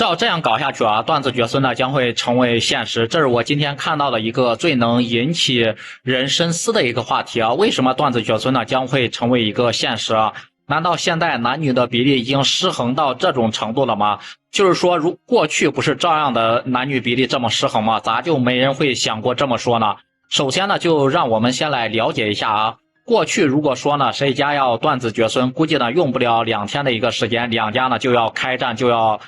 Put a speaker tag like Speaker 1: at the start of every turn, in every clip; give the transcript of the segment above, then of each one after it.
Speaker 1: 照这样搞下去啊，断子绝孙呢将会成为现实。这是我今天看到的一个最能引起人深思的一个话题啊。为什么断子绝孙呢将会成为一个现实啊？难道现在男女的比例已经失衡到这种程度了吗？就是说，如过去不是照样的男女比例这么失衡吗？咋就没人会想过这么说呢？首先呢，就让我们先来了解一下啊。过去如果说呢，谁家要断子绝孙，估计呢用不了2天的一个时间，两家呢就要开战，就要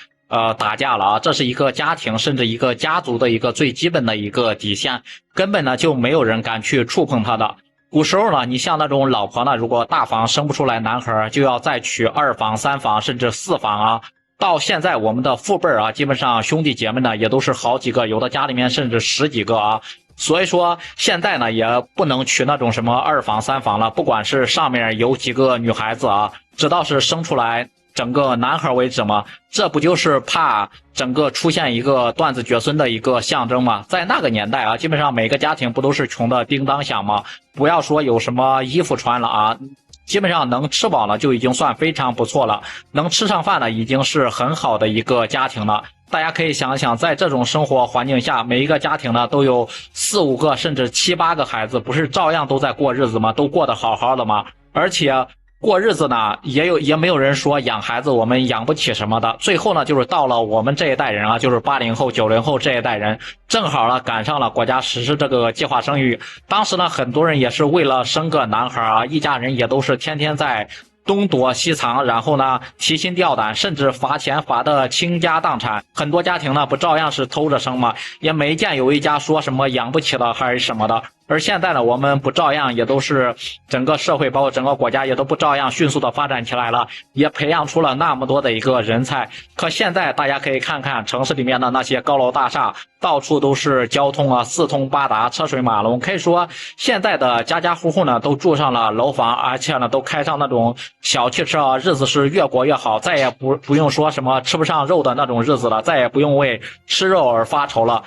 Speaker 1: 打架了啊！这是一个家庭甚至一个家族的一个最基本的一个底线，根本呢就没有人敢去触碰它的。古时候呢，你像那种老婆呢，如果大房生不出来男孩，就要再娶2房、3房甚至4房啊。到现在我们的父辈啊，基本上兄弟姐妹呢也都是好几个，有的家里面甚至10几个啊。所以说现在呢也不能娶那种什么2房、3房了，不管是上面有几个女孩子啊，直到是生出来整个男孩为止吗？这不就是怕整个出现一个断子绝孙的一个象征吗？在那个年代啊，基本上每个家庭不都是穷的叮当响吗？不要说有什么衣服穿了啊，基本上能吃饱了就已经算非常不错了，能吃上饭呢已经是很好的一个家庭了。大家可以想想，在这种生活环境下，每一个家庭呢都有4、5个甚至7、8个孩子，不是照样都在过日子吗？都过得好好的吗？而且过日子呢，也没有人说养孩子我们养不起什么的。最后呢，就是到了我们这一代人啊，就是80后、90后这一代人，正好呢赶上了国家实施这个计划生育。当时呢，很多人也是为了生个男孩啊，一家人也都是天天在东躲西藏，然后呢提心吊胆，甚至罚钱罚的倾家荡产。很多家庭呢不照样是偷着生吗？也没见有一家说什么养不起了还是什么的。而现在呢，我们不照样也都是整个社会包括整个国家也都不照样迅速的发展起来了，也培养出了那么多的一个人才。可现在大家可以看看城市里面的那些高楼大厦，到处都是交通啊四通八达，车水马龙。可以说现在的家家户户呢都住上了楼房，而且呢都开上那种小汽车啊，日子是越过越好，再也不用说什么吃不上肉的那种日子了，再也不用为吃肉而发愁了。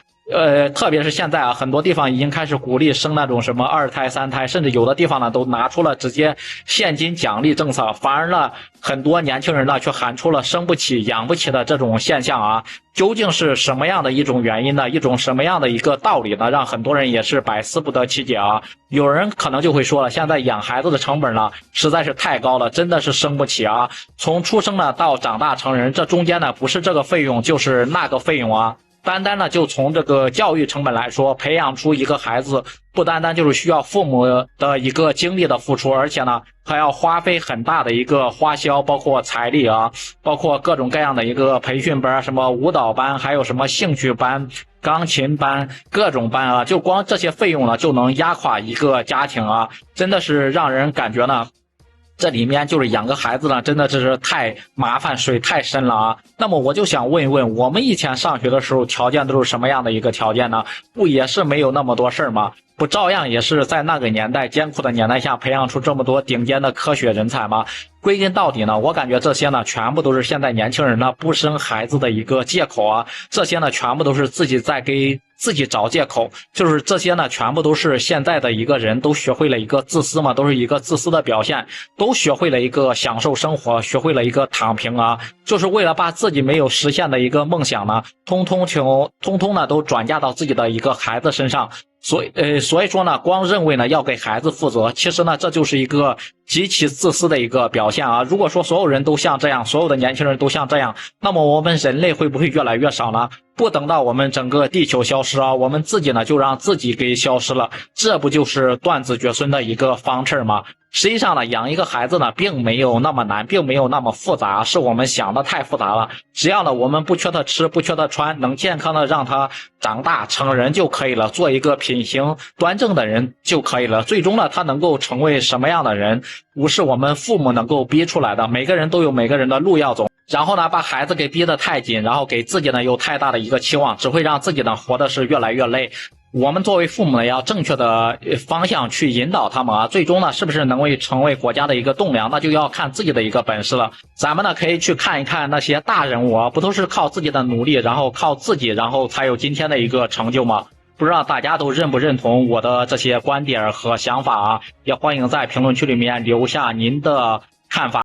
Speaker 1: 特别是现在啊，很多地方已经开始鼓励生那种什么2胎、3胎，甚至有的地方呢都拿出了直接现金奖励政策，反而呢很多年轻人呢却喊出了生不起、养不起的这种现象啊。究竟是什么样的一种原因呢？一种什么样的一个道理呢？让很多人也是百思不得其解啊。有人可能就会说了，现在养孩子的成本呢实在是太高了，真的是生不起啊。从出生呢到长大成人，这中间呢不是这个费用就是那个费用啊。单单呢就从这个教育成本来说，培养出一个孩子不单单就是需要父母的一个精力的付出，而且呢还要花费很大的一个花销，包括财力啊，包括各种各样的一个培训班，什么舞蹈班，还有什么兴趣班、钢琴班，各种班啊，就光这些费用呢就能压垮一个家庭啊，真的是让人感觉呢这里面就是养个孩子呢，真的是太麻烦，水太深了啊。那么我就想问一问，我们以前上学的时候条件都是什么样的一个条件呢？不也是没有那么多事儿吗？不照样也是在那个年代艰苦的年代下培养出这么多顶尖的科学人才吗？归根到底呢，我感觉这些呢全部都是现在年轻人呢不生孩子的一个借口啊。这些呢全部都是自己在给自己找借口，就是这些呢全部都是现在的一个人都学会了一个自私嘛，都是一个自私的表现，都学会了一个享受生活，学会了一个躺平啊，就是为了把自己没有实现的一个梦想呢通通呢都转嫁到自己的一个孩子身上。所以说呢，光认为呢要给孩子负责，其实呢这就是一个极其自私的一个表现啊。如果说所有人都像这样，所有的年轻人都像这样，那么我们人类会不会越来越少呢？不等到我们整个地球消失啊，我们自己呢就让自己给消失了，这不就是断子绝孙的一个方式吗？实际上呢，养一个孩子呢并没有那么难，并没有那么复杂，是我们想的太复杂了。只要呢我们不缺他吃，不缺他穿，能健康的让他长大成人就可以了，做一个品行端正的人就可以了。最终呢他能够成为什么样的人，不是我们父母能够逼出来的，每个人都有每个人的路要走。然后呢把孩子给逼得太紧，然后给自己呢有太大的一个期望，只会让自己呢活的是越来越累。我们作为父母呢要正确的方向去引导他们啊，最终呢是不是能够成为国家的一个栋梁，那就要看自己的一个本事了。咱们呢可以去看一看那些大人物啊，不都是靠自己的努力，然后靠自己，然后才有今天的一个成就吗？不知道大家都认不认同我的这些观点和想法啊，也欢迎在评论区里面留下您的看法。